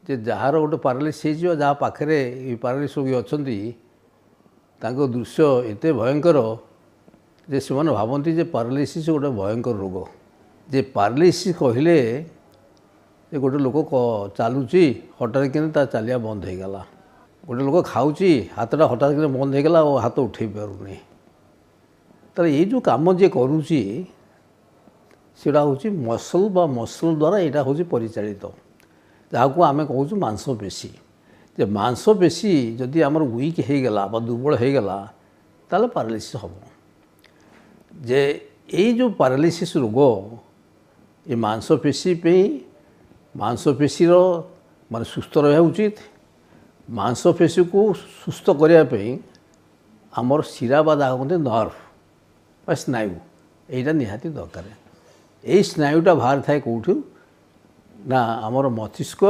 जे jar गोटे paralysis जहाँ पाखे पारालिसिस रोगी अच्छा दृश्य एत भयंकर जे से भावती जे पारालिसिस गोटे भयंकर रोग जे पारालिसिस कहले गोटे लोक चलुची हठात कि चलिया बंद हो गला गोटे लोक खाऊँची हाथटा हठात कि बंद हो गला और हाथ उठे पारूनी तर ये जो कम जे करुँची सेटा हूँ मसल बा मसल द्वारा यहाँ हूँ परिचालित जहाँ को आम कहूँ मांसपेशी जे मांसपेशी जदि आमर वीक हो गला दुर्बल हो गला ताले पारालिसिस हम जे ये जो पारालिसिस रोग ये मांसपेशी पे मांसपेशी माने सुस्थ रहा उचित मांसपेशी को सुस्थ करने आमर शिरा बा जहाँ कहते नर्व बा स्नायु यहाँ निहाती दरकार यही स्नायुटा बाहर थाए कौटू ना आमर मस्तिष्क